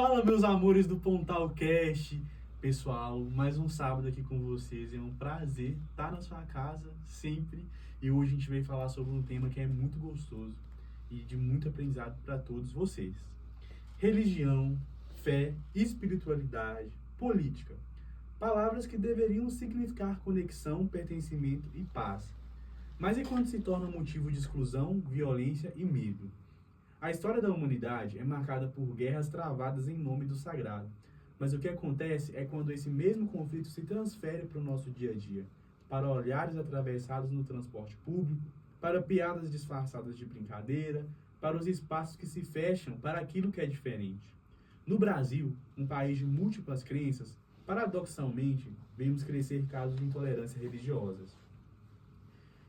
Fala, meus amores do Pontalcast. Pessoal, mais um sábado aqui com vocês. É um prazer estar na sua casa sempre. E hoje a gente veio falar sobre um tema que é muito gostoso e de muito aprendizado para todos vocês. Religião, fé, espiritualidade, política. Palavras que deveriam significar conexão, pertencimento e paz. Mas e quando se torna motivo de exclusão, violência e medo? A história da humanidade é marcada por guerras travadas em nome do sagrado. Mas o que acontece é quando esse mesmo conflito se transfere para o nosso dia a dia, para olhares atravessados no transporte público, para piadas disfarçadas de brincadeira, para os espaços que se fecham para aquilo que é diferente. No Brasil, um país de múltiplas crenças, paradoxalmente, vemos crescer casos de intolerância religiosas.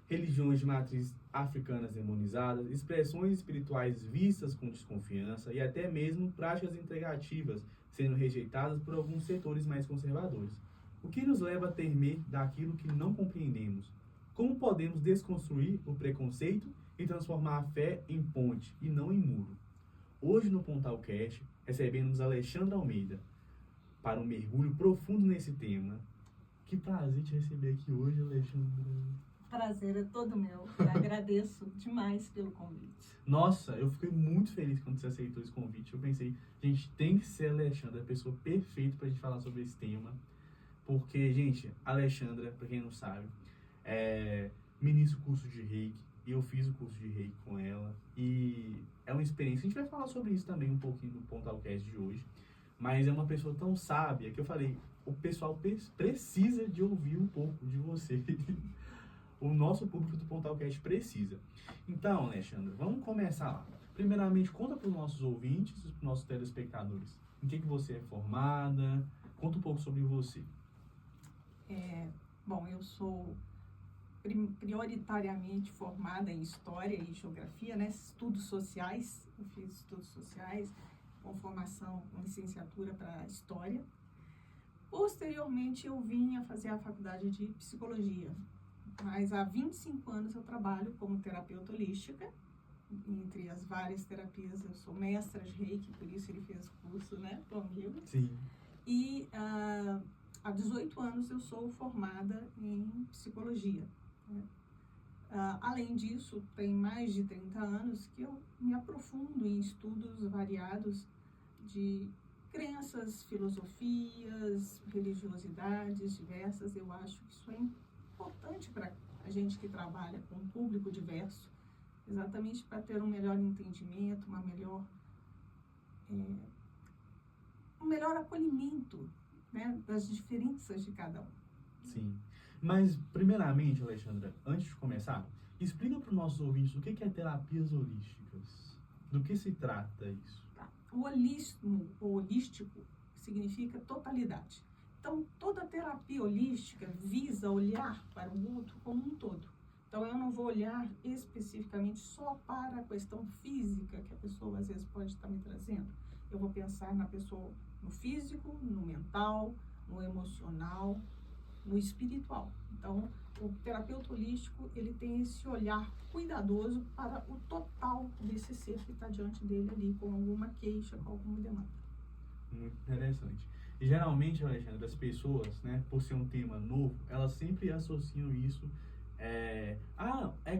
Religiões de matriz africanas demonizadas, expressões espirituais vistas com desconfiança e até mesmo práticas integrativas sendo rejeitadas por alguns setores mais conservadores. O que nos leva a temer daquilo que não compreendemos? Como podemos desconstruir o preconceito e transformar a fé em ponte e não em muro? Hoje no Pontalcast recebemos Alexandra Almeida para um mergulho profundo nesse tema. Que prazer te receber aqui hoje, Alexandra. Prazer é todo meu. Eu agradeço demais pelo convite. Nossa, eu fiquei muito feliz quando você aceitou esse convite. Eu pensei, gente, tem que ser a Alexandra, a pessoa perfeita pra gente falar sobre esse tema. Porque, gente, a Alexandra, pra quem não sabe, ministra o curso de Reiki. E eu fiz o curso de Reiki com ela. E é uma experiência. A gente vai falar sobre isso também um pouquinho no Pontalcast de hoje. Mas é uma pessoa tão sábia que eu falei, o pessoal precisa de ouvir um pouco de você. O nosso público do Pontalcast precisa. Então, Alexandra, vamos começar lá. Primeiramente, conta para os nossos ouvintes, para os nossos telespectadores, em que você é formada, conta um pouco sobre você. Bom, eu sou prioritariamente formada em História e Geografia, né? Estudos sociais, eu fiz estudos sociais com formação, com licenciatura para História. Posteriormente, eu vim a fazer a faculdade de Psicologia. Mas há 25 anos eu trabalho como terapeuta holística. Entre as várias terapias, eu sou mestra de Reiki, por isso ele fez curso, né, comigo. Sim. E há 18 anos eu sou formada em psicologia. Além disso, tem mais de 30 anos que eu me aprofundo em estudos variados de crenças, filosofias, religiosidades diversas. Eu acho que isso é importante para a gente que trabalha com um público diverso, exatamente para ter um melhor entendimento, um melhor acolhimento, né, das diferenças de cada um. Sim. Mas, primeiramente, Alexandra, antes de começar, explica para os nossos ouvintes o que é terapias holísticas. Do que se trata isso? Tá. O holístico significa totalidade. Então, toda terapia holística visa olhar para o outro como um todo. Então, eu não vou olhar especificamente só para a questão física que a pessoa às vezes pode estar me trazendo. Eu vou pensar na pessoa no físico, no mental, no emocional, no espiritual. Então, o terapeuta holístico, ele tem esse olhar cuidadoso para o total desse ser que está diante dele ali, com alguma queixa, com alguma demanda. Muito interessante. E geralmente, Alexandre, as pessoas, né, por ser um tema novo, elas sempre associam isso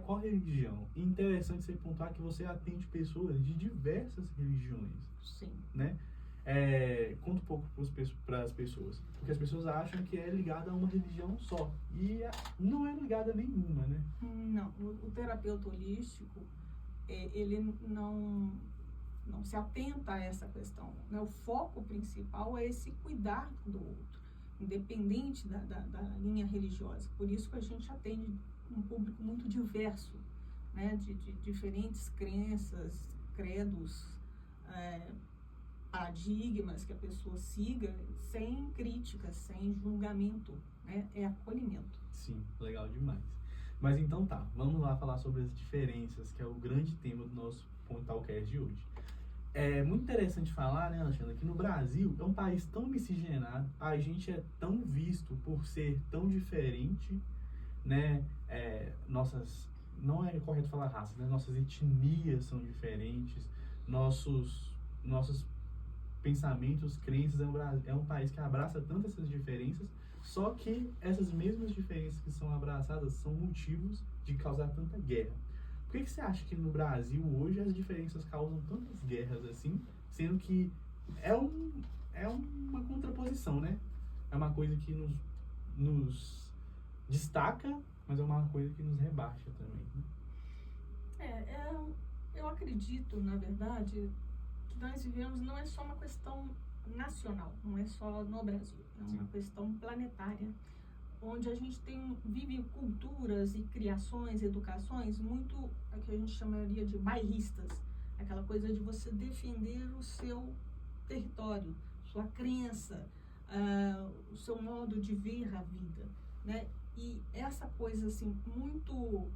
qual religião? E interessante você pontuar que você atende pessoas de diversas religiões. Sim. Né? Conta um pouco para as pessoas. Porque as pessoas acham que é ligada a uma religião só. E não é ligada a nenhuma, né? Não. O terapeuta holístico, ele não se atenta a essa questão, né? O foco principal é esse cuidar do outro, independente da linha religiosa. Por isso que a gente atende um público muito diverso, né? De diferentes crenças, credos, paradigmas que a pessoa siga, sem críticas, sem julgamento, né? É acolhimento. Sim, legal demais. Mas então tá, vamos lá falar sobre as diferenças, que é o grande tema do nosso Pontalcast de hoje. É muito interessante falar, né, Alexandre, que no Brasil é um país tão miscigenado, a gente é tão visto por ser tão diferente, né, não é correto falar raças, né, nossas etnias são diferentes, nossas pensamentos, crenças, é um país que abraça tanto essas diferenças, só que essas mesmas diferenças que são abraçadas são motivos de causar tanta guerra. Por que você acha que no Brasil hoje as diferenças causam tantas guerras assim, sendo que é uma contraposição, né? É uma coisa que nos destaca, mas é uma coisa que nos rebaixa também, né? Eu acredito, na verdade, que nós vivemos não é só uma questão nacional, não é só no Brasil, é uma questão planetária, onde a gente vive culturas e criações, educações muito, o que a gente chamaria de bairristas, aquela coisa de você defender o seu território, sua crença, o seu modo de ver a vida, né? E essa coisa assim muito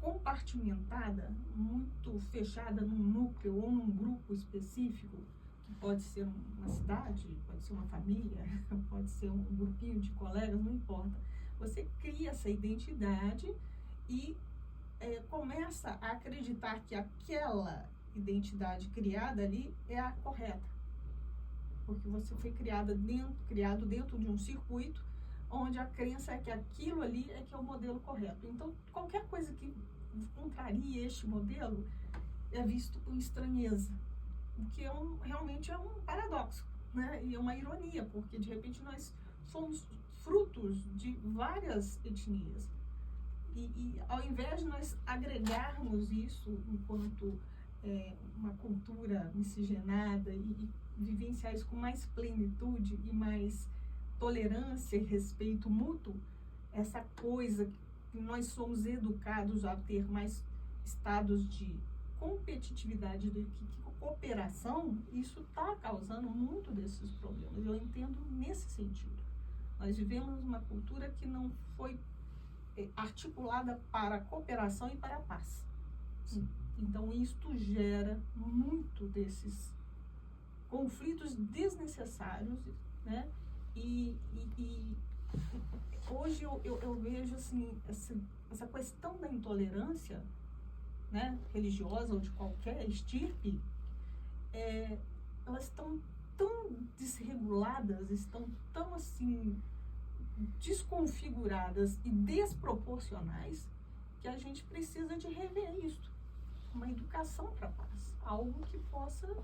compartimentada, muito fechada num núcleo ou num grupo específico, que pode ser uma cidade, pode ser uma família, pode ser um grupinho de colegas, não importa. Você cria essa identidade e começa a acreditar que aquela identidade criada ali é a correta. Porque você foi criado dentro de um circuito onde a crença é que aquilo ali é que é o modelo correto. Então, qualquer coisa que contrarie este modelo é visto com estranheza, o que realmente é um paradoxo, né? E é uma ironia, porque de repente nós somos frutos de várias etnias. E ao invés de nós agregarmos isso enquanto uma cultura miscigenada e vivenciar isso com mais plenitude e mais tolerância e respeito mútuo, essa coisa que nós somos educados a ter mais estados de competitividade do que cooperação, isso está causando muito desses problemas. Eu entendo nesse sentido. Nós vivemos uma cultura que não foi articulada para a cooperação e para a paz. Sim. Então, isto gera muito desses conflitos desnecessários, né? E hoje eu vejo assim, essa questão da intolerância, né, religiosa ou de qualquer estirpe, elas estão tão desreguladas, estão tão assim desconfiguradas e desproporcionais que a gente precisa de rever isso. Uma educação para a paz, algo que possa,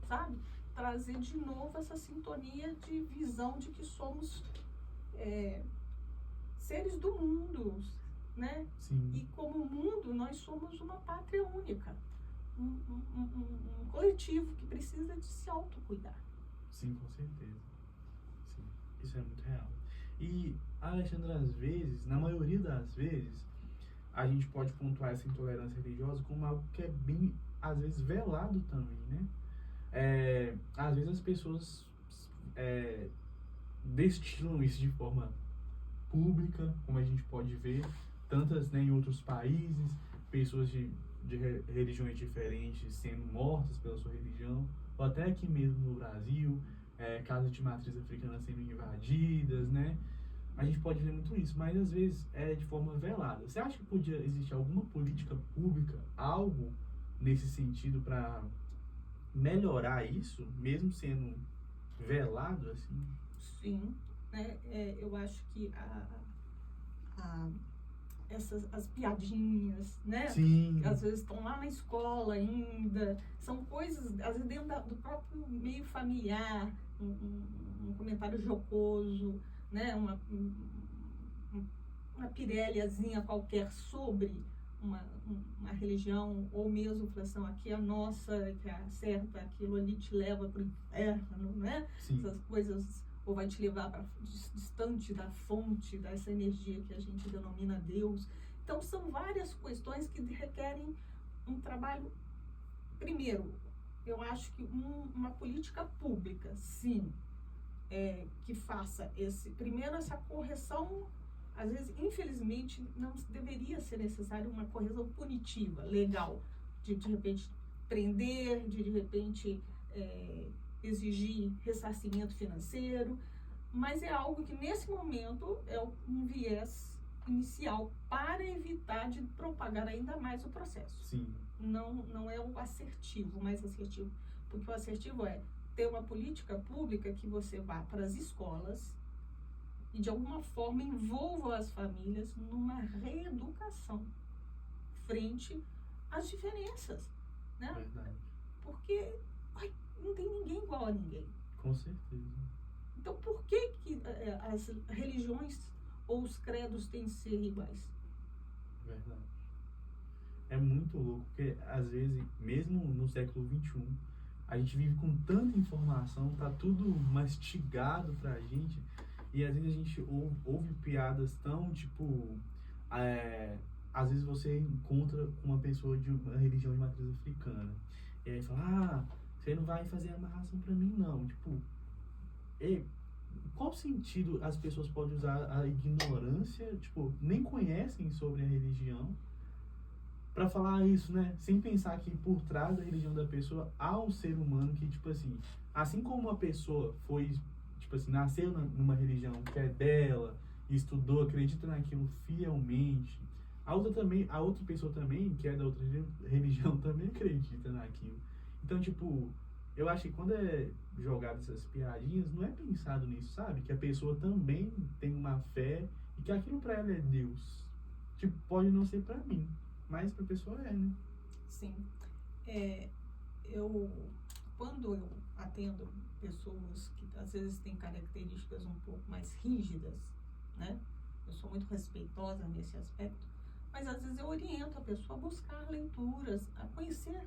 sabe, trazer de novo essa sintonia de visão de que somos seres do mundo, né? Sim. E como mundo, nós somos uma pátria única, um coletivo que precisa de se autocuidar. Sim, com certeza. Sim, isso é muito real. E, Alexandra, às vezes, na maioria das vezes, a gente pode pontuar essa intolerância religiosa como algo que é bem, às vezes, velado também, né? Às vezes as pessoas destilam isso de forma pública, como a gente pode ver, tantas, né, em outros países, pessoas de religiões diferentes sendo mortas pela sua religião, ou até aqui mesmo no Brasil, casas de matriz africana sendo invadidas, né? A gente pode ver muito isso, mas às vezes é de forma velada. Você acha que podia existir alguma política pública, algo nesse sentido para melhorar isso, mesmo sendo velado, assim? Sim, né? Eu acho que as piadinhas, né? Sim. Que às vezes estão lá na escola ainda, são coisas, às vezes dentro do próprio meio familiar, um comentário jocoso, né? Uma pireliazinha qualquer sobre uma religião, ou mesmo falar assim, aqui é a nossa, que é a certa, aquilo ali te leva para o inferno, né? Sim. Essas coisas, ou vai te levar para distante da fonte, dessa energia que a gente denomina Deus. Então, são várias questões que requerem um trabalho. Primeiro, eu acho que uma política pública, sim, que faça primeiro essa correção. Às vezes, infelizmente, não deveria ser necessário uma correção punitiva, legal, de repente prender, de repente exigir ressarcimento financeiro, mas é algo que nesse momento é um viés inicial para evitar de propagar ainda mais o processo. Sim. Não é o assertivo, mais assertivo, porque o assertivo ter uma política pública que você vá para as escolas e, de alguma forma, envolva as famílias numa reeducação frente às diferenças, né? Verdade. Porque não tem ninguém igual a ninguém. Com certeza. Então, por que as religiões ou os credos têm que ser iguais? Verdade. É muito louco, porque às vezes, mesmo no século XXI, a gente vive com tanta informação, tá tudo mastigado pra gente, e às vezes a gente ouve piadas tão, tipo, às vezes você encontra uma pessoa de uma religião de matriz africana, e aí fala, você não vai fazer amarração pra mim não, tipo, qual sentido as pessoas podem usar a ignorância, tipo, nem conhecem sobre a religião, pra falar isso, né? Sem pensar que por trás da religião da pessoa há um ser humano que, tipo assim como uma pessoa foi, tipo assim, nasceu numa religião que é dela, estudou, acredita naquilo fielmente, a outra pessoa também, que é da outra religião, também acredita naquilo. Então, tipo, eu acho que quando é jogado essas piadinhas, não é pensado nisso, sabe? Que a pessoa também tem uma fé e que aquilo pra ela é Deus. Tipo, pode não ser pra mim, mas pra pessoa né? Sim. Quando eu atendo pessoas que às vezes têm características um pouco mais rígidas, né? Eu sou muito respeitosa nesse aspecto, mas às vezes eu oriento a pessoa a buscar leituras, a conhecer,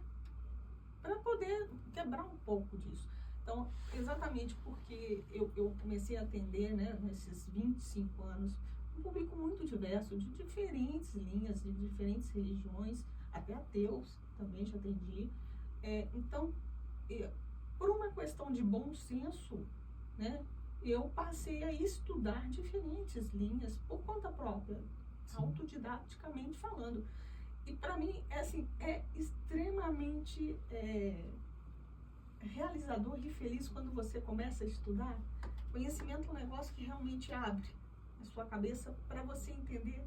para poder quebrar um pouco disso. Então, exatamente porque eu comecei a atender, né, nesses 25 anos, um público muito diverso, de diferentes linhas, de diferentes religiões, até ateus também já atendi. Então, por uma questão de bom senso, né, eu passei a estudar diferentes linhas por conta própria, autodidaticamente falando. E para mim, é extremamente realizador e feliz quando você começa a estudar. Conhecimento é um negócio que realmente abre a sua cabeça para você entender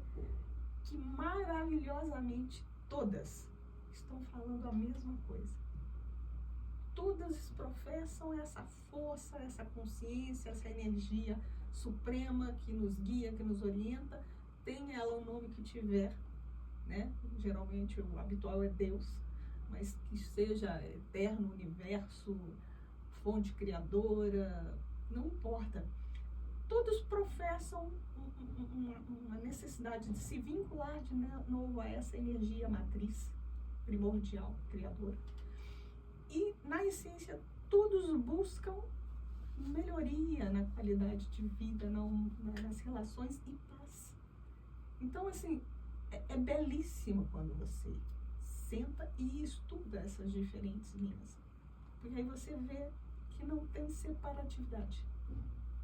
que maravilhosamente todas estão falando a mesma coisa. Todas professam essa força, essa consciência, essa energia suprema que nos guia, que nos orienta, tenha ela o nome que tiver, né? Geralmente o habitual é Deus, mas que seja eterno, universo, fonte criadora, não importa. Todos professam uma necessidade de se vincular de novo a essa energia matriz primordial, criadora. E, na essência, todos buscam melhoria na qualidade de vida, nas relações e paz. Então, assim, é belíssimo quando você senta e estuda essas diferentes linhas. Porque aí você vê que não tem separatividade.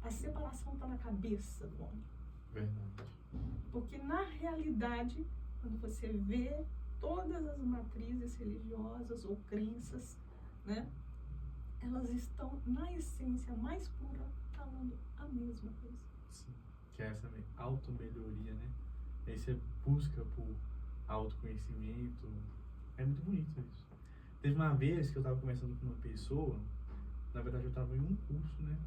A separação está na cabeça do homem. Verdade. Porque, na realidade, quando você vê todas as matrizes religiosas ou crenças, né, elas estão, na essência mais pura, falando a mesma coisa. Sim, que é essa auto-melhoria, né? Aí você busca por autoconhecimento. É muito bonito isso. Teve uma vez que eu estava conversando com uma pessoa, na verdade eu estava em um curso, né?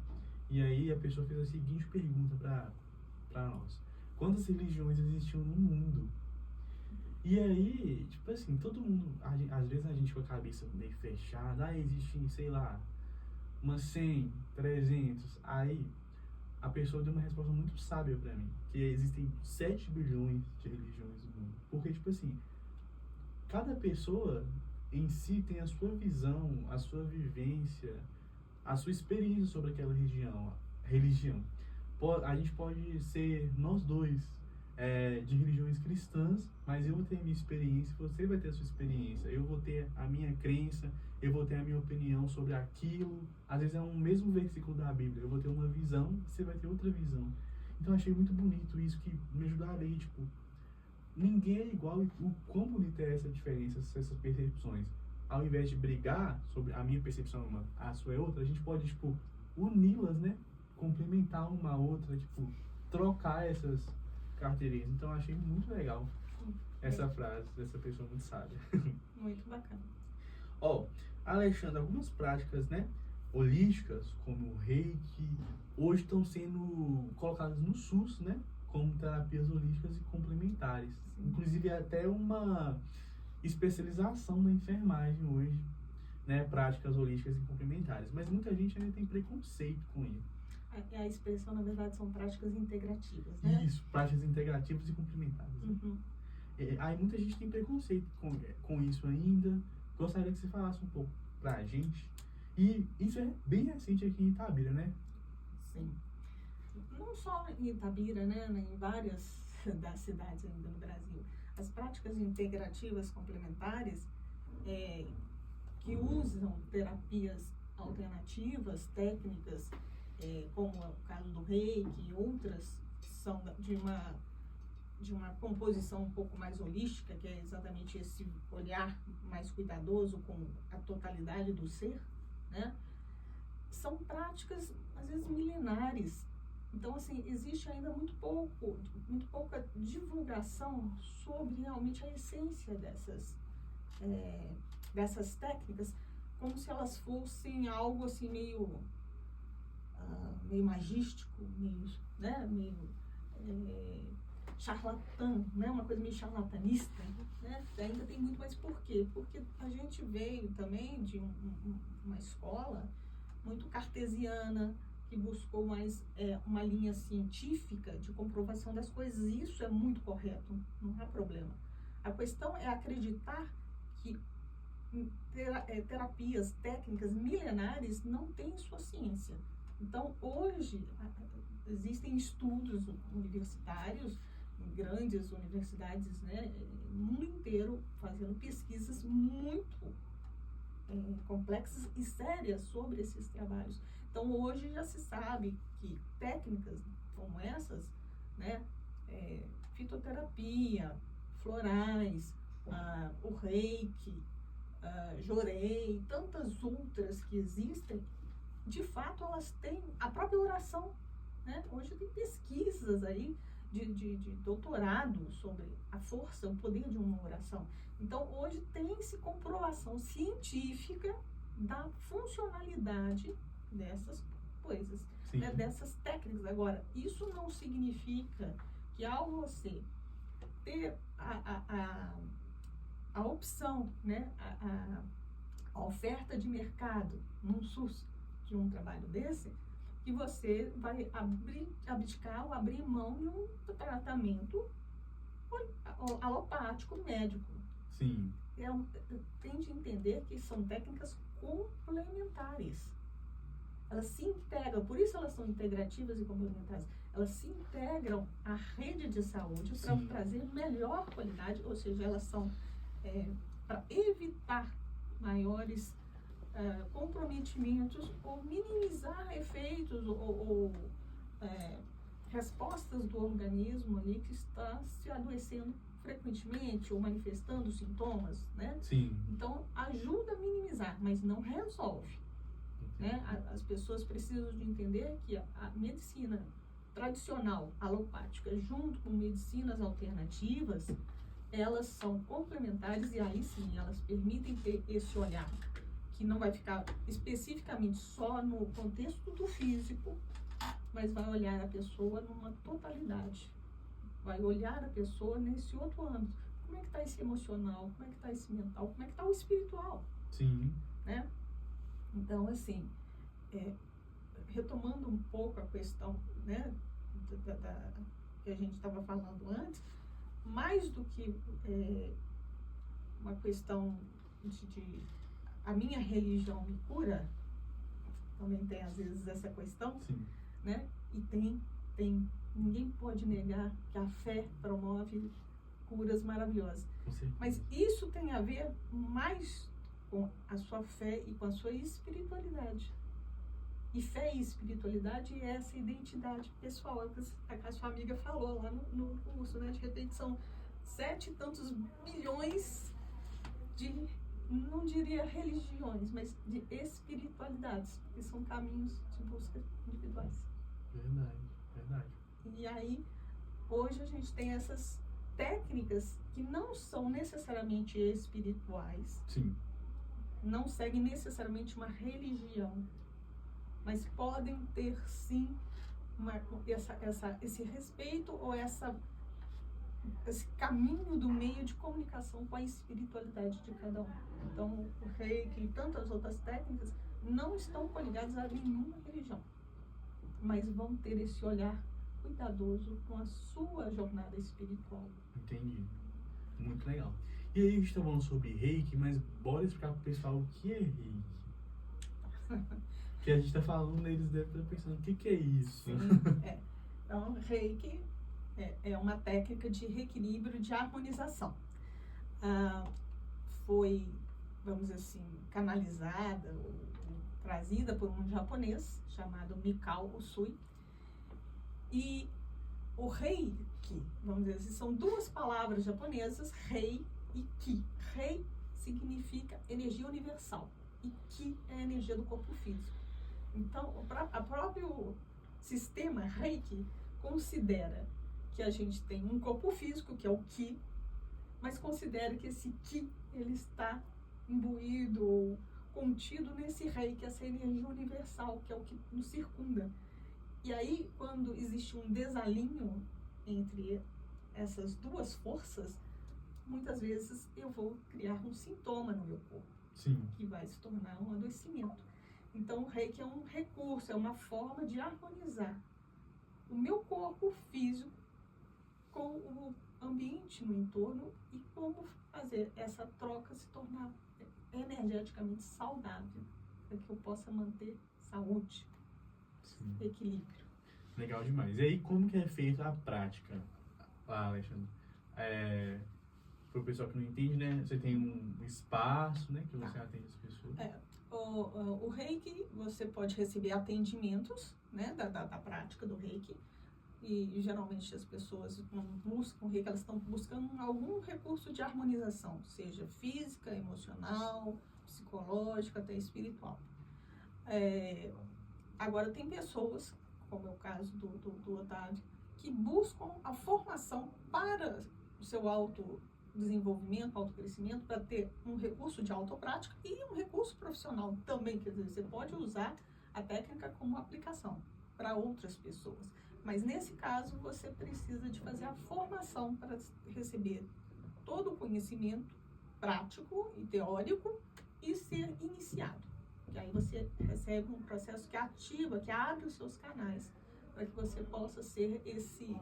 E aí a pessoa fez a seguinte pergunta pra nós: quantas religiões existiam no mundo? E aí, tipo assim, todo mundo, às vezes a gente com a cabeça meio fechada, existem, sei lá, umas 100, 300. Aí a pessoa deu uma resposta muito sábia pra mim, que existem 7 bilhões de religiões no mundo. Porque, tipo assim, cada pessoa em si tem a sua visão, a sua vivência, a sua experiência sobre aquela religião. A gente pode ser nós dois de religiões cristãs, mas eu vou ter a minha experiência, você vai ter a sua experiência, eu vou ter a minha crença, eu vou ter a minha opinião sobre aquilo. Às vezes é um mesmo versículo da Bíblia, eu vou ter uma visão, você vai ter outra visão. Então eu achei muito bonito isso, que me ajudou a ler, tipo, ninguém é igual, e o quão bonito é essa diferença, essas percepções. Ao invés de brigar sobre a minha percepção uma, a sua é outra, a gente pode, tipo, uni-las, né? Complementar uma a outra, tipo, trocar essas carteirinhas. Então eu achei muito legal essa frase dessa pessoa muito sábia. Muito bacana. Alexandre, algumas práticas, né, holísticas, como o Reiki, hoje estão sendo colocadas no SUS, né? Como terapias holísticas e complementares. Sim. Inclusive, é até uma especialização da enfermagem hoje, né? Práticas holísticas e complementares. Mas muita gente ainda tem preconceito com isso. A expressão, na verdade, são práticas integrativas, né? Isso, práticas integrativas e complementares. Uhum. Aí muita gente tem preconceito com isso ainda. Gostaria que você falasse um pouco pra gente. E isso é bem recente aqui em Itabira, né? Sim. Não só em Itabira, né? Em várias das cidades ainda no Brasil. As práticas integrativas complementares que usam terapias alternativas, técnicas, como é o caso do Reiki e outras, são de uma composição um pouco mais holística, que é exatamente esse olhar mais cuidadoso com a totalidade do ser, né? São práticas, às vezes, milenares. Então, assim, existe ainda muito pouca divulgação sobre realmente a essência dessas técnicas, como se elas fossem algo assim meio magístico, meio charlatão, né? Uma coisa meio charlatanista, né? Ainda tem muito mais por quê? Porque a gente veio também de uma escola muito cartesiana, que buscou mais uma linha científica de comprovação das coisas, e isso é muito correto, não há problema. A questão é acreditar que terapias, técnicas milenares não têm sua ciência. Então, hoje, existem estudos universitários, em grandes universidades, né, no mundo inteiro, fazendo pesquisas muito complexas e sérias sobre esses trabalhos. Então, hoje já se sabe que técnicas como essas, né, fitoterapia, florais, o Reiki, Jorei, tantas outras que existem, de fato elas têm a própria oração, né? Hoje tem pesquisas aí de doutorado sobre a força, o poder de uma oração. Então, hoje tem-se comprovação científica da funcionalidade dessas coisas, né? Dessas técnicas. Agora, isso não significa que ao você ter a opção, né? A oferta de mercado num SUS de um trabalho desse, que você vai abdicar ou abrir mão de um tratamento alopático médico. Sim. Tem de entender que são técnicas complementares. Elas se integram, por isso elas são integrativas e complementares. Elas se integram à rede de saúde para trazer melhor qualidade, ou seja, elas são para evitar maiores comprometimentos ou minimizar efeitos ou respostas do organismo ali que está se adoecendo frequentemente ou manifestando sintomas, né? Sim. Então, ajuda a minimizar, mas não resolve, né? As pessoas precisam de entender que a medicina tradicional, alopática, junto com medicinas alternativas, elas são complementares e aí sim, elas permitem ter esse olhar que não vai ficar especificamente só no contexto do físico, mas vai olhar a pessoa numa totalidade. Vai olhar a pessoa nesse outro âmbito. Como é que está esse emocional? Como é que está esse mental? Como é que está o espiritual? Sim. Né? Então, assim, retomando um pouco a questão, né, que a gente estava falando antes, mais do que uma questão de a minha religião me cura, também tem às vezes essa questão, né? E tem. Ninguém pode negar que a fé promove curas maravilhosas. Mas isso tem a ver mais com a sua fé e com a sua espiritualidade. E fé e espiritualidade é essa identidade pessoal, é o que a sua amiga falou lá no curso, né? De repente são 7 e tantos bilhões de, não diria religiões, mas de espiritualidades, que são caminhos de busca individuais. Verdade. E aí, hoje a gente tem essas técnicas que não são necessariamente espirituais, Sim. não seguem necessariamente uma religião, mas podem ter sim esse respeito ou esse caminho do meio de comunicação com a espiritualidade de cada um. Então, o Reiki e tantas outras técnicas não estão coligadas a nenhuma religião, mas vão ter esse olhar cuidadoso com a sua jornada espiritual. Entendi. Muito legal. E aí a gente tá falando sobre Reiki, mas bora explicar pro pessoal o que é Reiki. Que a gente tá falando, eles devem estar pensando, o que é isso? Sim, Então, Reiki é uma técnica de reequilíbrio, de harmonização. Foi, vamos dizer assim, canalizada ou trazida por um japonês chamado Mikao Usui. E o Reiki, vamos dizer assim, são duas palavras japonesas, Rei e Ki. Rei significa energia universal e Ki é a energia do corpo físico. Então, o próprio sistema Reiki considera que a gente tem um corpo físico, que é o Ki, mas considera que esse Ki, ele está imbuído ou contido nesse Reiki, essa energia universal, que é o que nos circunda. E aí, quando existe um desalinho entre essas duas forças, muitas vezes eu vou criar um sintoma no meu corpo. Sim. Que vai se tornar um adoecimento. Então, o Reiki é um recurso, é uma forma de harmonizar o meu corpo físico com o ambiente no entorno e como fazer essa troca se tornar energeticamente saudável, para que eu possa manter saúde, Sim. equilíbrio. Legal demais. E aí, como que é feita a prática, Alexandre? Para o pessoal que não entende, né? Você tem um espaço, né? Que você atende as pessoas. O Reiki, você pode receber atendimentos, né? Da prática do Reiki. E geralmente as pessoas buscam Reiki, elas estão buscando algum recurso de harmonização, seja física, emocional, psicológica, até espiritual. Agora, tem pessoas, como é o caso do Otávio, que buscam a formação para o seu autodesenvolvimento, autocrescimento, para ter um recurso de autoprática e um recurso profissional também. Quer dizer, você pode usar a técnica como aplicação para outras pessoas. Mas, nesse caso, você precisa de fazer a formação para receber todo o conhecimento prático e teórico e ser iniciado. E aí você recebe um processo que ativa, que abre os seus canais, para que você possa ser esse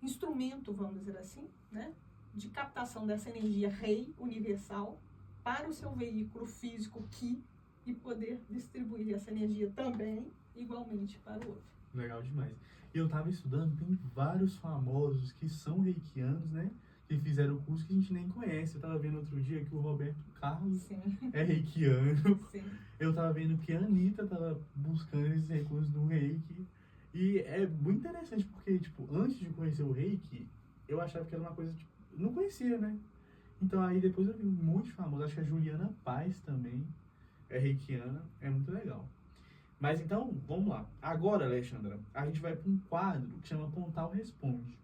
instrumento, vamos dizer assim, né, de captação dessa energia Rei universal para o seu veículo físico Ki e poder distribuir essa energia também igualmente para o outro. Legal demais. E eu tava estudando, tem vários famosos que são reikianos, né? Que fizeram o curso que a gente nem conhece. Eu tava vendo outro dia que o Roberto Carlos é reikiano. Sim. Eu tava vendo que a Anitta tava buscando esses recursos do Reiki. E é muito interessante porque, tipo, antes de conhecer o Reiki, eu achava que era uma coisa, tipo, não conhecia, né? Então aí depois eu vi um monte de famosos. Acho que a Juliana Paz também é reikiana. É muito legal. Mas então, vamos lá. Agora, Alexandra, a gente vai para um quadro que chama Pontal Responde.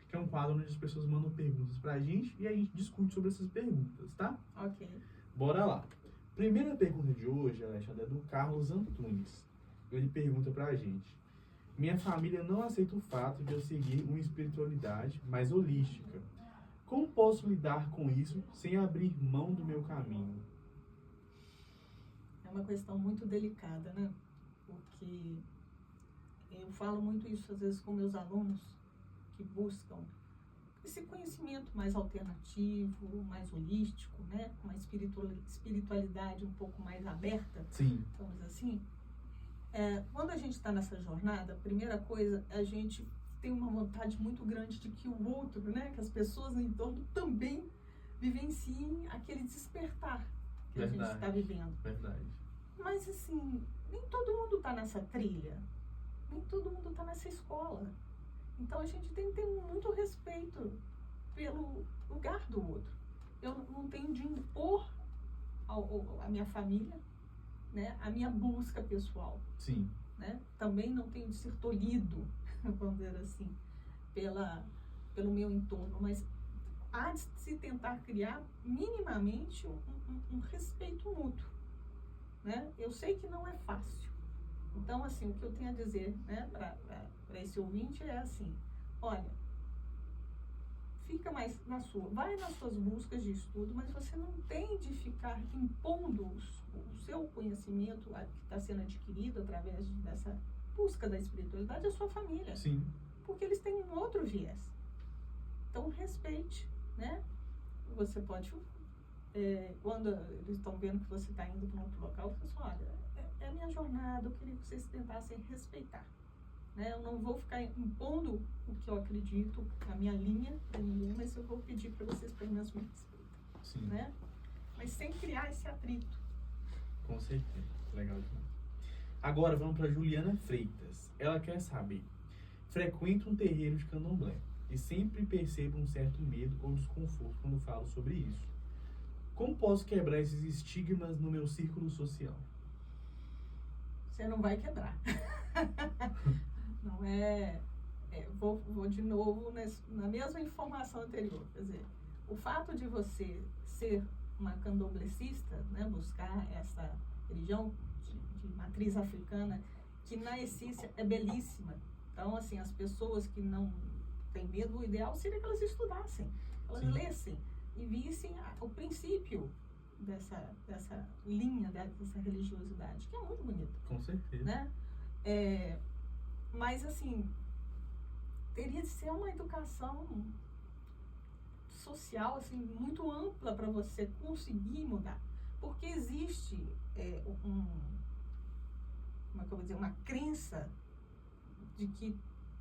Que é um quadro onde as pessoas mandam perguntas pra gente e a gente discute sobre essas perguntas, tá? Ok. Bora lá. Primeira pergunta de hoje, Alexandra, é do Carlos Antunes. Ele pergunta pra gente: minha família não aceita o fato de eu seguir uma espiritualidade mais holística. Como posso lidar com isso sem abrir mão do meu caminho? É uma questão muito delicada, né? Porque eu falo muito isso às vezes com meus alunos que buscam esse conhecimento mais alternativo, mais holístico, né? Com uma espiritualidade um pouco mais aberta. Sim. Vamos dizer assim. Quando a gente está nessa jornada, a primeira coisa, a gente tem uma vontade muito grande de que o outro, né? Que as pessoas no entorno também vivenciem aquele despertar que a gente está vivendo. Verdade. Mas assim, nem todo mundo está nessa trilha, nem todo mundo está nessa escola. Então a gente tem que ter muito respeito pelo lugar do outro. Eu não tenho de impor a minha família, né, a minha busca pessoal. Sim. Né? Também não tenho de ser tolhido, vamos dizer assim, pelo meu entorno, mas há de se tentar criar minimamente um respeito mútuo. né? Eu sei que não é fácil. Então, assim, o que eu tenho a dizer, né, para esse ouvinte é assim, olha, fica mais na sua, vai nas suas buscas de estudo, mas você não tem de ficar impondo o seu conhecimento que está sendo adquirido através dessa busca da espiritualidade à sua família. Sim. Porque eles têm um outro viés. Então, respeite, né? Você pode, quando eles estão vendo que você está indo para um outro local, você fala assim, olha, é a minha jornada, eu queria que vocês tentassem respeitar. Né? Eu não vou ficar impondo o que eu acredito, a minha linha para ninguém, mas eu vou pedir para vocês pelo menos me respeitem. Sim. Né? Mas sem criar esse atrito. Com certeza. Legal demais. Agora vamos para Juliana Freitas. Ela quer saber: frequento um terreiro de candomblé e sempre percebo um certo medo ou desconforto quando falo sobre isso. Como posso quebrar esses estigmas no meu círculo social? Você não vai quebrar. Não vou de novo na mesma informação anterior. Quer dizer, o fato de você ser uma candomblessista, né, buscar essa religião de matriz africana, que na essência é belíssima. Então, assim, as pessoas que não têm medo, o ideal seria que elas estudassem, elas Sim. lessem e vissem o princípio dessa linha, dessa religiosidade, que é muito bonita. Com certeza. Né? Mas, assim, teria de ser uma educação social, assim, muito ampla para você conseguir mudar. Porque existe como é que eu vou dizer, uma crença de que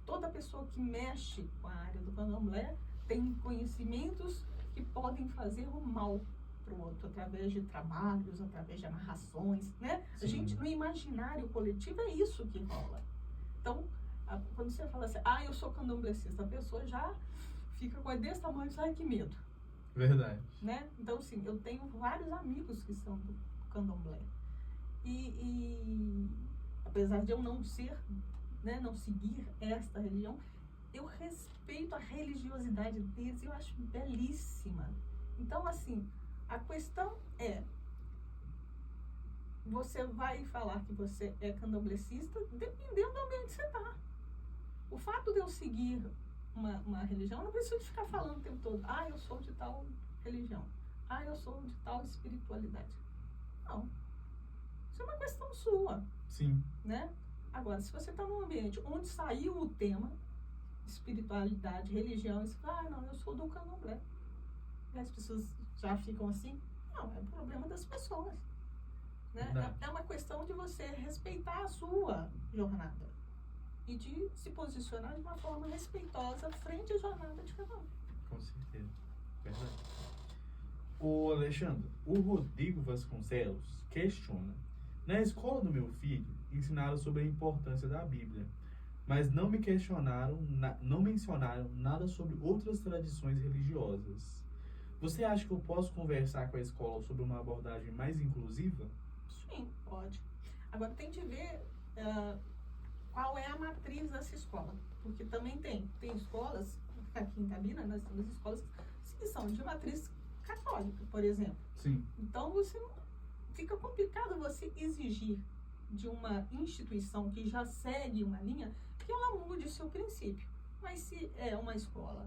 toda pessoa que mexe com a área do candomblé tem conhecimentos que podem fazer o mal para o outro, através de trabalhos, através de amarrações, né? Sim. A gente, no imaginário coletivo, é isso que rola. Então, quando você fala assim, eu sou candomblessista, a pessoa já fica com desse tamanho, ai, que medo. Verdade. Né? Então, assim, eu tenho vários amigos que são do candomblé. E apesar de eu não ser, né, não seguir esta religião, eu respeito a religiosidade deles e eu acho belíssima. Então, assim, a questão é, você vai falar que você é candomblessista dependendo do ambiente que você está. O fato de eu seguir uma religião, eu não preciso ficar falando o tempo todo, eu sou de tal religião, eu sou de tal espiritualidade. Não. Isso é uma questão sua. Sim. Né? Agora, se você está num ambiente onde saiu o tema espiritualidade, religião, você fala, não, eu sou do candomblé. E as pessoas já ficam assim, não, é um problema das pessoas. Né? É uma questão de você respeitar a sua jornada e de se posicionar de uma forma respeitosa frente à jornada de cada um. Com certeza. Verdade. Ô Alexandre, o Rodrigo Vasconcelos questiona: na escola do meu filho ensinaram sobre a importância da Bíblia, mas não me questionaram, não mencionaram nada sobre outras tradições religiosas. Você acha que eu posso conversar com a escola sobre uma abordagem mais inclusiva? Sim, pode. Agora tem de ver qual é a matriz dessa escola, porque também tem escolas, aqui em Itabira, nós temos escolas que são de matriz católica, por exemplo. Sim. Então fica complicado você exigir de uma instituição que já segue uma linha que ela mude seu princípio. Mas se é uma escola,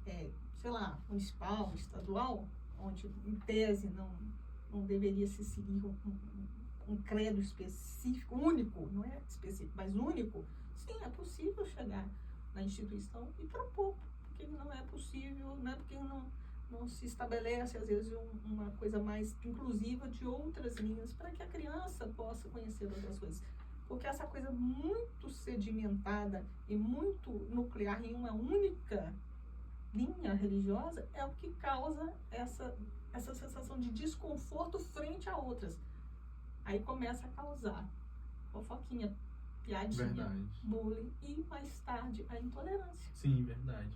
sei lá, municipal, estadual, onde em tese não deveria se seguir um credo específico, único, não é específico, mas único, sim, é possível chegar na instituição e propor, porque não é possível, não é porque não se estabelece, às vezes, uma coisa mais inclusiva de outras linhas para que a criança possa conhecer outras coisas. Porque essa coisa muito sedimentada e muito nuclear em uma única linha religiosa é o que causa essa sensação de desconforto frente a outras. Aí começa a causar fofoquinha, piadinha, bullying e, mais tarde, a intolerância. Sim, verdade.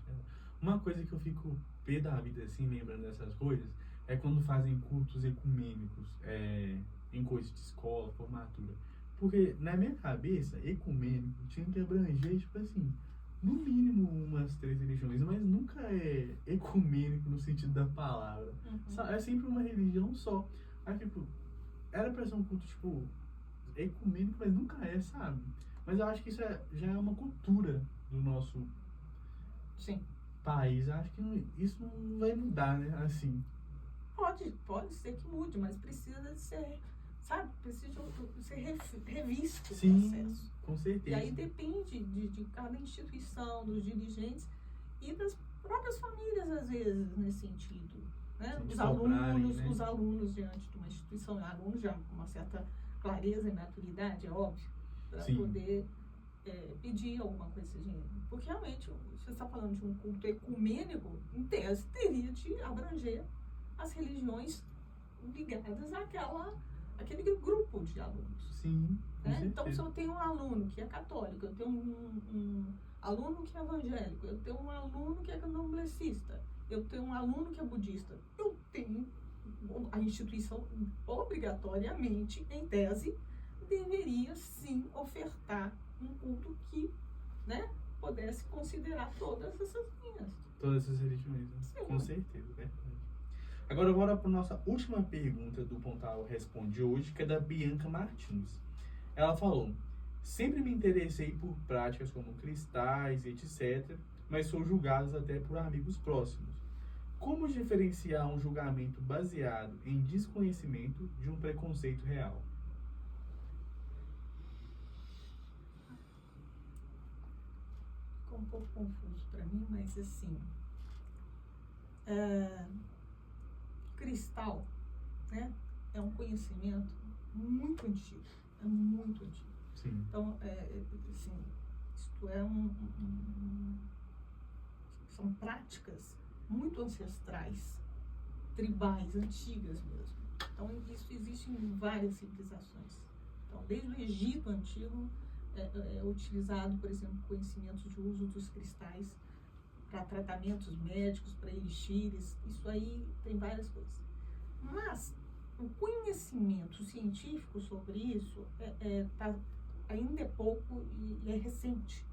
Uma coisa que eu fico pé da vida, assim, lembrando dessas coisas, é quando fazem cultos ecumênicos em coisas de escola, formatura. Porque, na minha cabeça, ecumênico tinha que abranger, tipo assim, no mínimo umas 3 religiões, mas nunca é ecumênico no sentido da palavra. Uhum. É sempre uma religião só. Aí, tipo, era pra ser um culto, tipo, ecumênico, mas nunca é, sabe? Mas eu acho que isso já é uma cultura do nosso Sim. país. Eu acho que isso não vai mudar, né? Assim. Pode ser que mude, mas precisa ser, sabe? Precisa ser revisto o Sim, processo. com certeza. E aí depende de cada instituição, dos dirigentes e das próprias famílias, às vezes, nesse sentido. Né? Sim, Os alunos diante de uma instituição, alunos já com uma certa clareza e maturidade, é óbvio, para poder pedir alguma coisa desse gênero. Porque realmente, você está falando de um culto ecumênico, em tese, teria de abranger as religiões ligadas àquele grupo de alunos. Sim, né? Então, se eu tenho um aluno que é católico, eu tenho um aluno que é evangélico, eu tenho um aluno que é candomblessista, eu tenho um aluno que é budista, eu tenho a instituição obrigatoriamente, em tese, deveria sim ofertar um culto que, né, pudesse considerar todas essas linhas. Todas essas religiões, né? Sim. Com certeza, verdade. Agora bora para nossa última pergunta do Pontal Responde hoje, que é da Bianca Martins. Ela falou: sempre me interessei por práticas como cristais, etc., mas sou julgado até por amigos próximos. Como diferenciar um julgamento baseado em desconhecimento de um preconceito real? Ficou um pouco confuso para mim, mas assim, cristal, né, é um conhecimento muito antigo, é muito antigo. Sim. Então, assim, isto são práticas muito ancestrais, tribais, antigas mesmo. Então, isso existe em várias civilizações. Então, desde o Egito Antigo, é utilizado, por exemplo, conhecimentos de uso dos cristais para tratamentos médicos, para elixires. Isso aí tem várias coisas. Mas o conhecimento científico sobre isso ainda é pouco e é recente.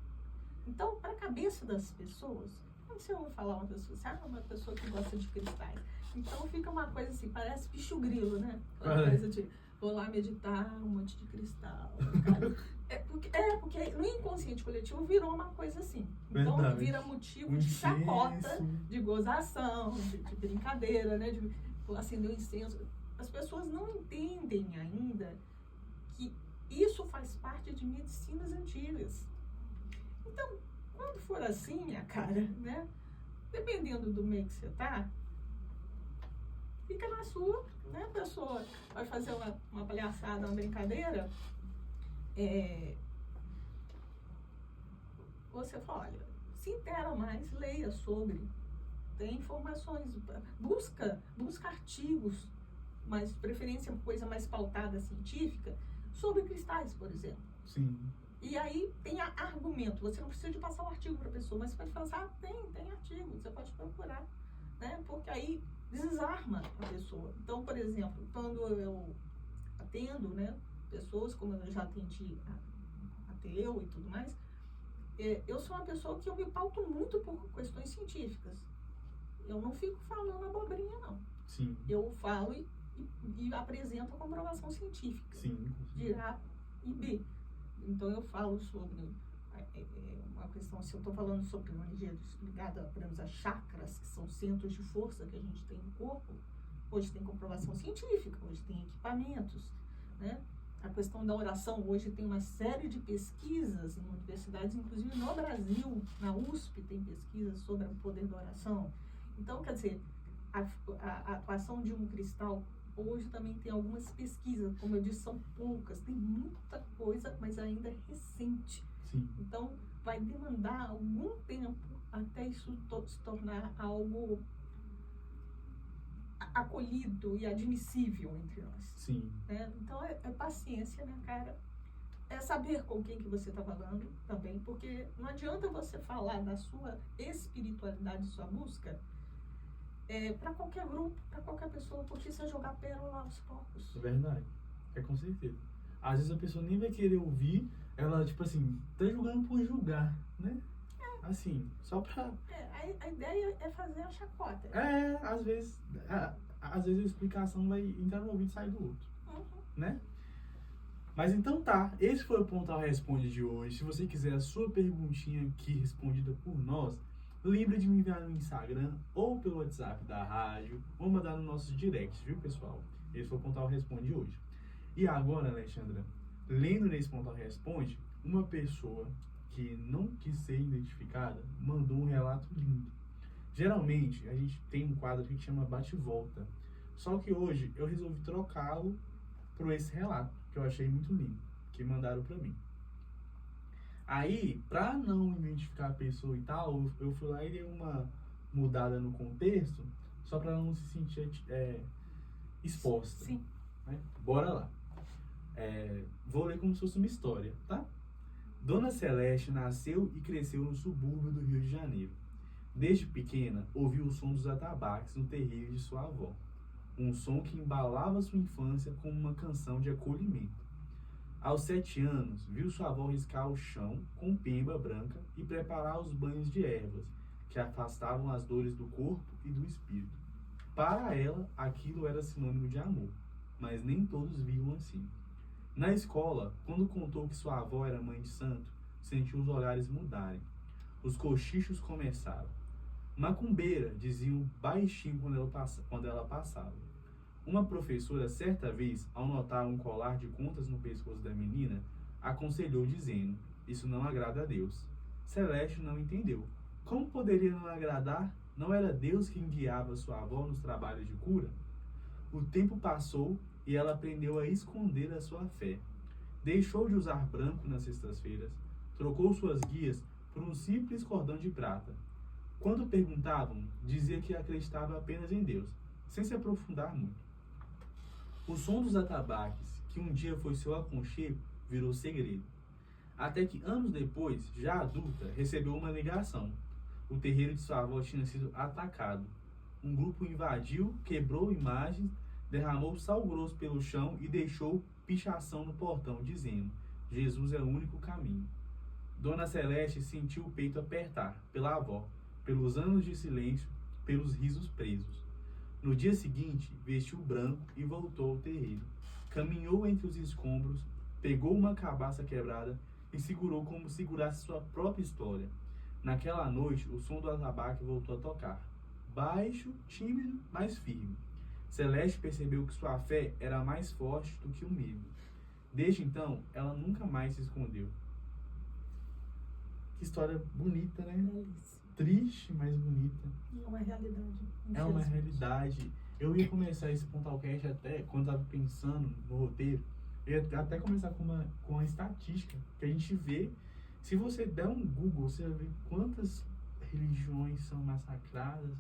Então, para a cabeça das pessoas, quando você ouve falar uma pessoa, uma pessoa que gosta de cristais, então fica uma coisa assim, parece bicho grilo, né? Uma coisa de, vou lá meditar, um monte de cristal. Cara. Porque no inconsciente coletivo virou uma coisa assim. Então, vira motivo de chacota, de gozação, de brincadeira, né? De acender o incenso. As pessoas não entendem ainda que isso faz parte de medicinas antigas. Então, quando for assim, minha cara, né? Dependendo do meio que você tá, fica na sua, né? A pessoa vai fazer uma palhaçada, uma brincadeira, você fala, olha, se intera mais, leia sobre, tem informações, busca artigos, mas de preferência coisa mais pautada científica, sobre cristais, por exemplo. Sim. E aí tem argumento, você não precisa de passar o artigo para a pessoa, mas você pode falar, tem artigo, você pode procurar, né? Porque aí desarma a pessoa. Então, por exemplo, quando eu atendo, né, pessoas, como eu já atendi ateu e tudo mais, eu sou uma pessoa que eu me pauto muito por questões científicas. Eu não fico falando abobrinha, não. Sim. Eu falo e apresento a comprovação científica. Sim. De A e B. Então, eu falo sobre uma questão, se eu estou falando sobre uma energia ligada, por exemplo, a chakras, que são centros de força que a gente tem no corpo, hoje tem comprovação científica, hoje tem equipamentos, né? A questão da oração, hoje tem uma série de pesquisas em universidades, inclusive no Brasil, na USP, tem pesquisas sobre o poder da oração. Então, quer dizer, a atuação de um cristal hoje também tem algumas pesquisas, como eu disse, são poucas, tem muita coisa, mas ainda é recente. Sim. Então, vai demandar algum tempo até isso se tornar algo acolhido e admissível entre nós. Sim. Né? Então, é paciência, né, cara? É saber com quem que você está falando também, porque não adianta você falar da sua espiritualidade, sua busca, para qualquer grupo, para qualquer pessoa, porque você jogar pérola aos poucos. É verdade. É com certeza. Às vezes a pessoa nem vai querer ouvir, ela, tipo assim, tá julgando por julgar, né? Assim, só pra... A ideia é fazer a chacota. Às vezes a explicação vai entrar no ouvido e sair do outro. Uhum. né? Mas então tá, esse foi o Pontal Responde de hoje. Se você quiser a sua perguntinha aqui respondida por nós, lembre de me enviar no Instagram ou pelo WhatsApp da rádio, ou mandar no nosso direct, viu, pessoal? Esse foi o Pontal Responde de hoje. E agora, Alexandra, lendo nesse Pontal Responde, uma pessoa que não quis ser identificada mandou um relato lindo. Geralmente, a gente tem um quadro que chama Bate-Volta. Só que hoje eu resolvi trocá-lo por esse relato, que eu achei muito lindo, que mandaram pra mim. Aí, pra não identificar a pessoa e tal, eu fui lá e dei uma mudada no contexto, só pra ela não se sentir exposta. Sim. Né? Bora lá. Vou ler como se fosse uma história, tá? Dona Celeste nasceu e cresceu no subúrbio do Rio de Janeiro. Desde pequena, ouviu o som dos atabaques no terreiro de sua avó. Um som que embalava sua infância como uma canção de acolhimento. Aos 7 anos, viu sua avó riscar o chão com pemba branca e preparar os banhos de ervas, que afastavam as dores do corpo e do espírito. Para ela, aquilo era sinônimo de amor, mas nem todos viam assim. Na escola, quando contou que sua avó era mãe de santo, sentiu os olhares mudarem. Os cochichos começaram. Macumbeira, diziam baixinho quando ela passava. Uma professora, certa vez, ao notar um colar de contas no pescoço da menina, aconselhou dizendo: "Isso não agrada a Deus." Celeste não entendeu. Como poderia não agradar? Não era Deus quem guiava sua avó nos trabalhos de cura? O tempo passou e ela aprendeu a esconder a sua fé. Deixou de usar branco nas sextas-feiras, trocou suas guias por um simples cordão de prata. Quando perguntavam, dizia que acreditava apenas em Deus, sem se aprofundar muito. O som dos atabaques, que um dia foi seu aconchego, virou segredo. Até que anos depois, já adulta, recebeu uma ligação. O terreiro de sua avó tinha sido atacado. Um grupo invadiu, quebrou imagens, derramou sal grosso pelo chão e deixou pichação no portão, dizendo: "Jesus é o único caminho." Dona Celeste sentiu o peito apertar, pela avó, pelos anos de silêncio, pelos risos presos. No dia seguinte, vestiu branco e voltou ao terreiro. Caminhou entre os escombros, pegou uma cabaça quebrada e segurou como segurasse sua própria história. Naquela noite, o som do atabaque voltou a tocar. Baixo, tímido, mas firme. Celeste percebeu que sua fé era mais forte do que o medo. Desde então, ela nunca mais se escondeu. Que história bonita, né? Belíssimo. Triste, mas bonita. É uma realidade. É uma realidade. Eu ia começar esse Pontalcast até, quando estava pensando no roteiro, eu ia até começar com uma estatística, que a gente vê, se você der um Google, você vai ver quantas religiões são massacradas,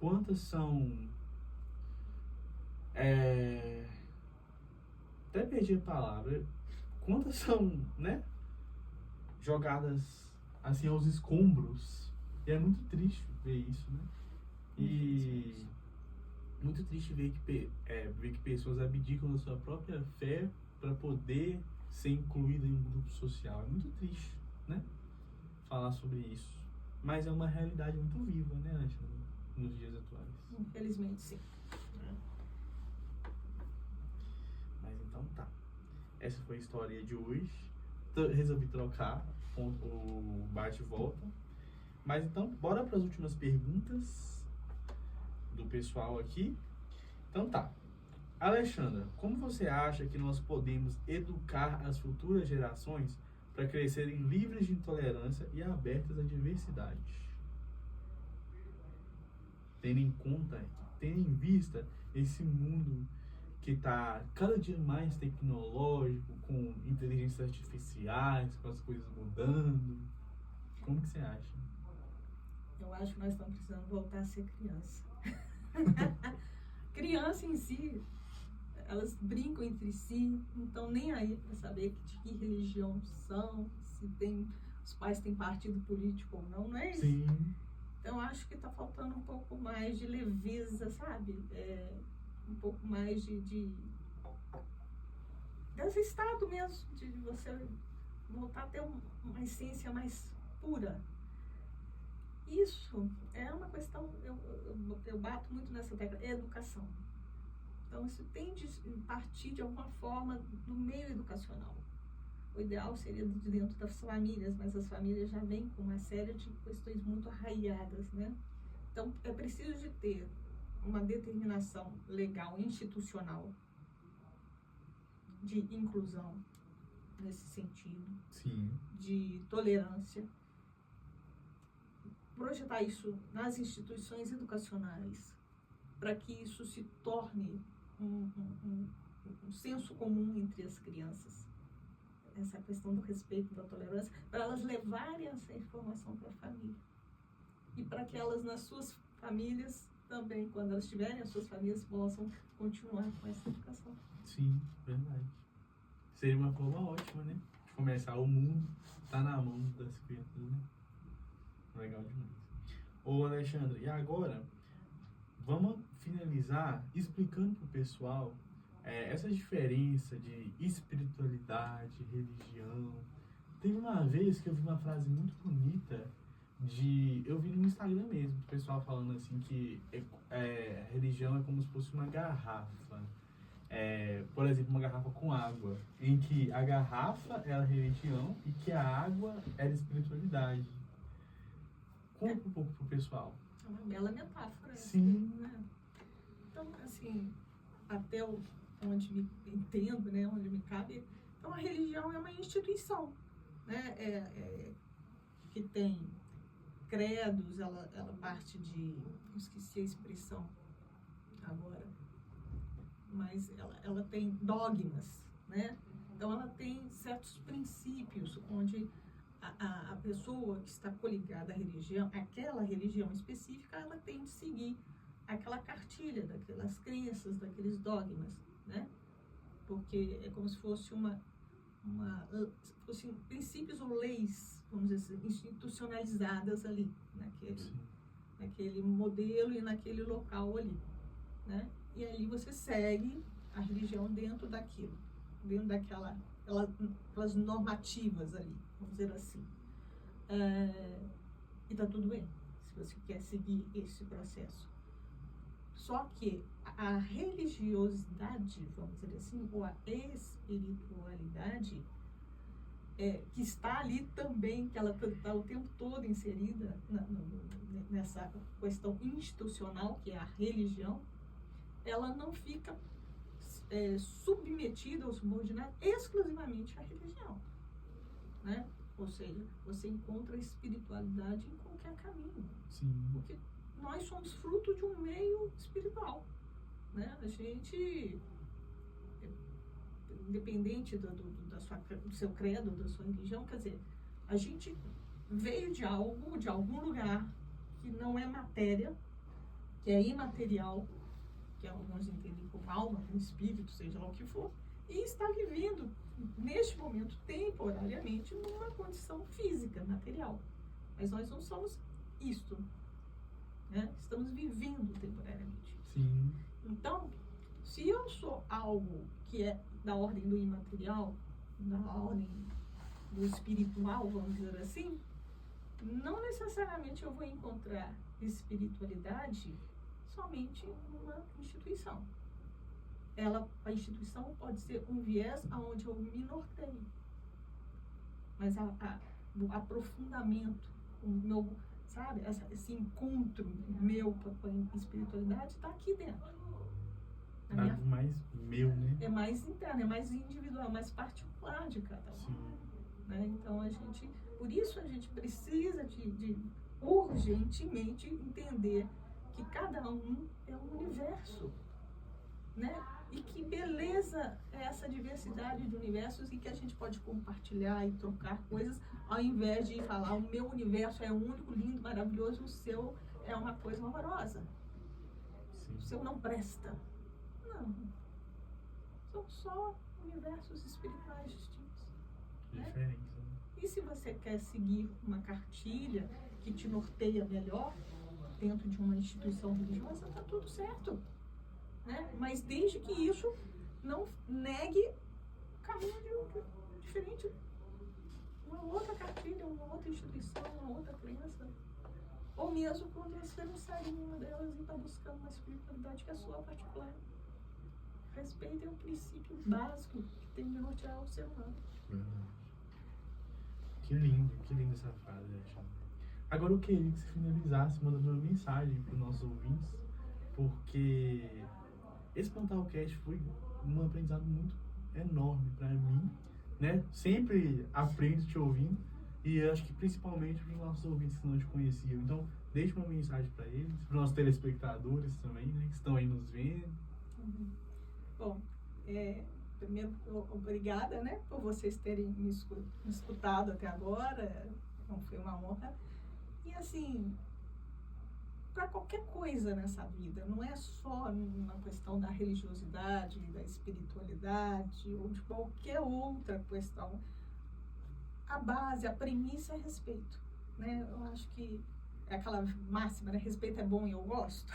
quantas são... Até perdi a palavra. Quantas são, né, jogadas assim aos escombros. E é muito triste ver isso, né? E muito triste ver que pessoas abdicam da sua própria fé para poder ser incluída em um grupo social. É muito triste, né? Falar sobre isso. Mas é uma realidade muito viva, né, Alexandre? Nos dias atuais. Infelizmente, sim. Mas então tá. Essa foi a história de hoje. Resolvi trocar o bate e volta. Mas então, bora para as últimas perguntas do pessoal aqui. Então tá. Alexandra, como você acha que nós podemos educar as futuras gerações para crescerem livres de intolerância e abertas à diversidade? Tendo em vista esse mundo que está cada dia mais tecnológico, com inteligências artificiais, com as coisas mudando. Como que você acha? Eu acho que nós estamos precisando voltar a ser criança. Criança em si, elas brincam entre si, não estão nem aí para saber de que religião são, se os pais têm partido político ou não, não é isso? Sim. Então, acho que está faltando um pouco mais de leveza, sabe? Um pouco mais desse estado mesmo, de você voltar a ter uma essência mais pura. Isso é uma questão, eu bato muito nessa tecla, educação. Então, isso tem de partir de alguma forma do meio educacional. O ideal seria de dentro das famílias, mas as famílias já vêm com uma série de questões muito arraigadas, né? Então, é preciso de ter uma determinação legal, institucional, de inclusão, nesse sentido, Sim. de tolerância, projetar isso nas instituições educacionais, para que isso se torne um senso comum entre as crianças. Essa questão do respeito, da tolerância, para elas levarem essa informação para a família. E para que elas, nas suas famílias, também, quando elas tiverem as suas famílias, possam continuar com essa educação. Sim, verdade. Seria uma forma ótima, né? De começar. O mundo tá na mão das crianças, né? Legal demais. Ô, Alexandre, e agora, vamos finalizar explicando pro pessoal essa diferença de espiritualidade, religião. Teve uma vez que eu vi uma frase muito bonita eu vi no Instagram mesmo, o pessoal falando assim que religião é como se fosse uma garrafa. Por exemplo, uma garrafa com água, em que a garrafa era religião e que a água era espiritualidade. Conta um pouco pro pessoal. É uma bela metáfora. Sim. Assim, né? Então, assim, até onde me entendo, né, onde me cabe, então a religião é uma instituição, né, que tem credos, ela parte de, eu esqueci a expressão agora, mas ela tem dogmas, né, então ela tem certos princípios onde a pessoa que está coligada à religião, aquela religião específica, ela tem de seguir aquela cartilha daquelas crenças, daqueles dogmas, né? Porque é como se fosse fossem princípios ou leis, vamos dizer assim, institucionalizadas ali, naquele modelo e naquele local ali, né? E ali você segue a religião dentro daquilo, dentro aquelas normativas ali, vamos dizer assim. E tá tudo bem, se você quer seguir esse processo. Só que a religiosidade, vamos dizer assim, ou a espiritualidade, que está ali também, que ela está o tempo todo inserida nessa questão institucional, que é a religião, ela não fica submetida ou subordinada exclusivamente à religião, né? Ou seja, você encontra a espiritualidade em qualquer caminho. Sim. Porque nós somos fruto de um meio espiritual, né? A gente, independente do seu credo, da sua religião, quer dizer, a gente veio de algum lugar que não é matéria, que é imaterial, que alguns entendem como alma, como espírito, seja lá o que for, e está vivendo, neste momento, temporariamente, numa condição física, material. Mas nós não somos isto, né? Estamos vivendo temporariamente. Sim. Então, se eu sou algo que é da ordem do imaterial, da ordem do espiritual, vamos dizer assim, não necessariamente eu vou encontrar espiritualidade somente numa instituição. A instituição pode ser um viés aonde eu me norteio. Mas o aprofundamento, o meu, sabe, esse encontro meu com a espiritualidade está aqui dentro. Algo mais meu, né? É mais interno, é mais individual, é mais particular de cada um. Sim. Né? Então, por isso a gente precisa de urgentemente entender que cada um é um universo, né? E que beleza é essa diversidade de universos e que a gente pode compartilhar e trocar coisas, ao invés de falar o meu universo é único, lindo, maravilhoso, o seu é uma coisa horrorosa. Sim. O seu não presta. Não. São só universos espirituais distintos. Que né? diferença, né? E se você quer seguir uma cartilha que te norteia melhor dentro de uma instituição religiosa, está tudo certo. Né? Mas desde que isso não negue caminho diferente, uma outra cartilha, uma outra instituição, uma outra crença. Ou mesmo quando você não segue nenhuma delas e está buscando uma espiritualidade que é sua particular. Respeito é um princípio básico que tem de nortear o ser humano. Que linda essa frase, Alexandre. Agora eu queria que você finalizasse mandando uma mensagem para os nossos ouvintes, porque esse Pontalcast foi um aprendizado muito enorme para mim, né? Sempre aprendo te ouvindo e eu acho que principalmente para os nossos ouvintes que não te conheciam. Então, deixe uma mensagem para eles, para os nossos telespectadores também, né? Que estão aí nos vendo. Bom, primeiro, obrigada, né, por vocês terem me escutado até agora. Então, foi uma honra. E assim, para qualquer coisa nessa vida, não é só uma questão da religiosidade, da espiritualidade ou de qualquer outra questão. A base, a premissa é respeito, né? Eu acho que é aquela máxima, né? Respeito é bom e eu gosto,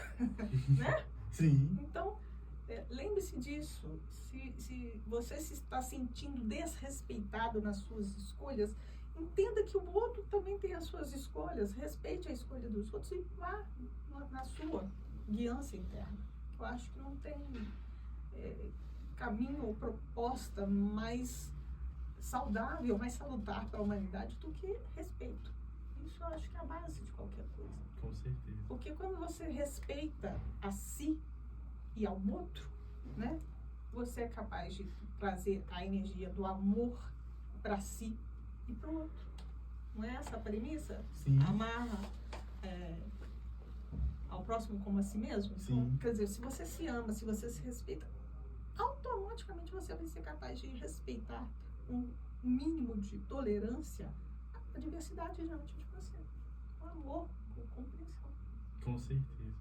né? Sim. Então, lembre-se disso. Se você se está sentindo desrespeitado nas suas escolhas, entenda que o outro também tem as suas escolhas. Respeite a escolha dos outros e vá na sua guiança interna. Eu acho que não tem caminho ou proposta mais saudável, mais salutar para a humanidade do que respeito. Isso eu acho que é a base de qualquer coisa. Com certeza. Porque quando você respeita a si e ao outro, né, você é capaz de trazer a energia do amor para si e para o outro. Não é essa a premissa? Sim. Amar ao próximo como a si mesmo? Sim. Então, quer dizer, se você se ama, se você se respeita, automaticamente você vai ser capaz de respeitar um mínimo de tolerância à diversidade diante de você. Com amor, com compreensão. Com certeza.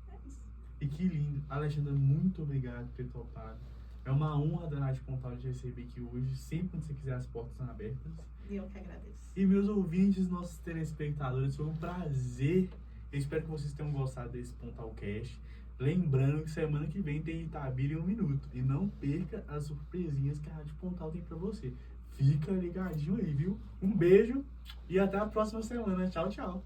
É isso. E que lindo. Alexandra, muito obrigado por ter topado. É uma honra da Rádio Pontal te receber aqui hoje. Sempre quando você quiser, as portas estão abertas. Eu que agradeço. E meus ouvintes, nossos telespectadores, foi um prazer. Eu espero que vocês tenham gostado desse Pontalcast. Lembrando que semana que vem tem Itabira em 1 minuto. E não perca as surpresinhas que a Rádio Pontal tem pra você. Fica ligadinho aí, viu? Um beijo e até a próxima semana. Tchau, tchau.